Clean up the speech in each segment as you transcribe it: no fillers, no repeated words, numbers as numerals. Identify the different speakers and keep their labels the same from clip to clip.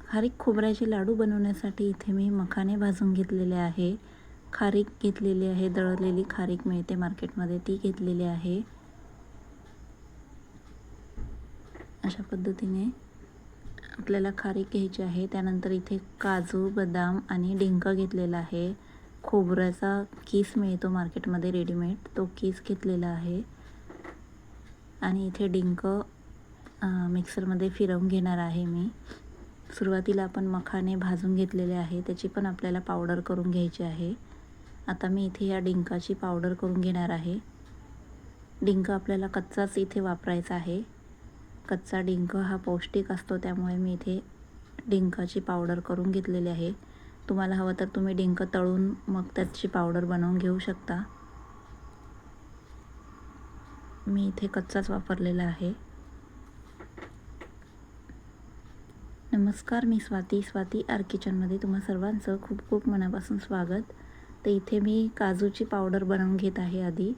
Speaker 1: खारीक खोबऱ्याचे लाडू बनवण्यासाठी इथे मी मखाने भाजून घेतलेले आहे, खारीक घेतलेली आहे, दळलेली खारीक मिळते मार्केटमध्ये ती घेतलेली आहे। अशा पद्धतीने आपल्याला खारीक घ्यायची आहे। त्यानंतर इथे काजू, बदाम आणि डिंक घेतलेला आहे। खोबऱ्याचा कीस मिळतो मार्केटमध्ये रेडीमेड, तो कीस घेतलेला आहे आणि इथे डिंक मिक्सरमध्ये फिरवून घेणार आहे मी। सुरुवातीला आपण मखाने भाजून घेतलेले आहे, त्याची पण आपल्याला पावडर करून घ्यायची आहे। आता मी इथे या डिंकाची पावडर करून घेणार आहे। डिंक आपल्याला कच्चाच इथे वापरायचा आहे। कच्चा डिंक हा पौष्टिक असतो, त्यामुळे मी इथे डिंकाची पावडर करून घेतलेली आहे। तुम्हाला हवं तर तुम्ही डिंक तळून मग त्याची पावडर बनवून घेऊ शकता। मी इथे कच्चाच वापरलेला आहे। नमस्कार, मी स्वाती आर किचनमध्ये तुम्हा सर्वांचं खूप खूप मनापासून स्वागत। तर इथे मी काजूची पावडर बनवून घेत आहे आधी।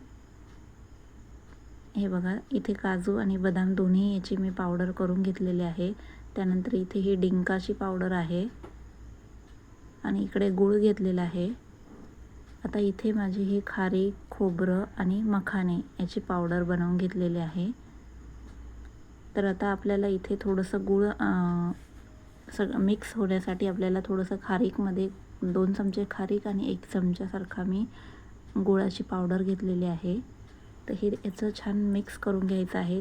Speaker 1: हे बघा, इथे काजू आणि बदाम दोन्ही याची मी पावडर करून घेतलेली आहे। त्यानंतर इथे ही डिंकाची पावडर आहे आणि इकडे गूळ घेतलेला आहे। आता इथे माझी ही खारीक, खोबरं आणि मखाने याची पावडर बनवून घेतलेली आहे। तर आता आपल्याला इथे थोडंसं गूळ सगळं मिक्स होण्यासाठी आपल्याला थोडंसं खारीकमध्ये 2 चमचे खारीक आणि 1 चमच्यासारखा मी गुळाची पावडर घेतलेली आहे। तर हे याचं छान मिक्स करून घ्यायचं आहे।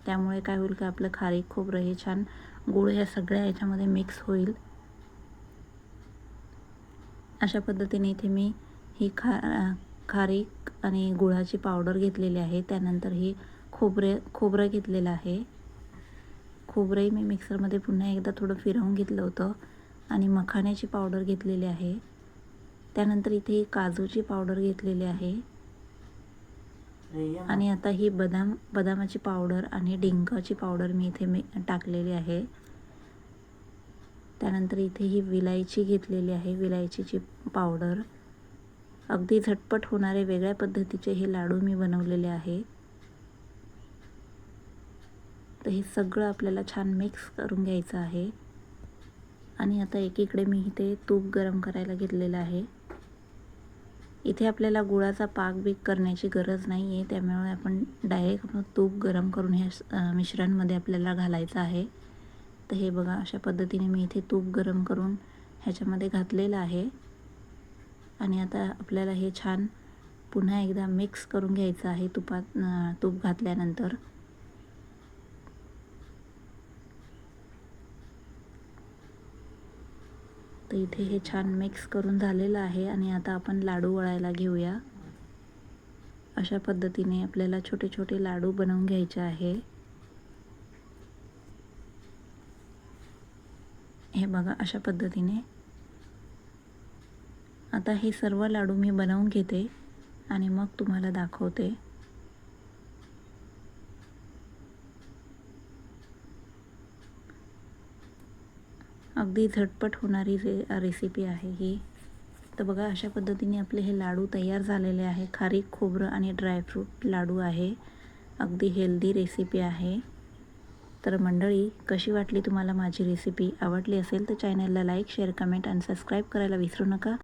Speaker 1: त्यामुळे काय होईल की आपलं खारीक, खोबरं हे छान गूळ ह्या सगळ्या याच्यामध्ये मिक्स होईल। अशा पद्धतीने इथे मी ही खारीक आणि गुळाची पावडर घेतलेली आहे। त्यानंतर ही खोबरं घेतलेलं आहे। खोबरंही मी मिक्सरमध्ये पुन्हा एकदा थोडं फिरवून घेतलं होतं आणि मखाण्याची पावडर घेतलेली आहे। त्यानंतर इथे काजूची पावडर घेतलेली आहे आणि आता ही बदामाची पावडर आणि डिंकाची पावडर मी इथे टाकलेली आहे। त्यानंतर इथे ही विलायची घेतलेली आहे, विलायचीची पावडर। अगदी झटपट होणारे वेगळ्या पद्धतीचे हे लाडू मी बनवलेले आहे। तर हे सगळं आपल्याला छान मिक्स करून घ्यायचं आहे आणि आता एकीकडे मी इथे तूप गरम करायला घेतलेलं आहे। इथे आपल्याला गुळाचा पाक बीक करण्याची गरज नाही आहे, त्यामुळे आपण डायरेक्ट तूप गरम करून हे मिश्रणमध्ये आपल्याला घालायचं आहे। तर हे बघा, अशा पद्धतीने मी इथे तूप गरम करून ह्याच्यामध्ये घातलेलं आहे आणि आता आपल्याला हे छान पुन्हा एकदा मिक्स करून घ्यायचं आहे तूप घातल्यानंतर। तर इथे हे छान मिक्स करून झालेलं आहे आणि आता आपण लाडू वळायला घेऊया। अशा पद्धतीने आपल्याला छोटे छोटे लाडू बनवून घ्यायचे आहे। हे बघा, अशा पद्धतीने आता हे सर्व लाडू मी बनवून घेते आणि मग तुम्हाला दाखवते। अगदी झटपट होणारी रेसिपी आहे ही। तर बघा, अशा पद्धतीने आपले हे लाडू तयार झालेले आहे। खारीक, खोबरं आणि ड्रायफ्रूट लाडू आहे। अगदी हेल्दी रेसिपी आहे। तर मंडळी, कशी वाटली तुम्हाला माझी रेसिपी? आवडली असेल तर चॅनलला लाईक, शेअर, कमेंट आणि सबस्क्राईब करायला विसरू नका।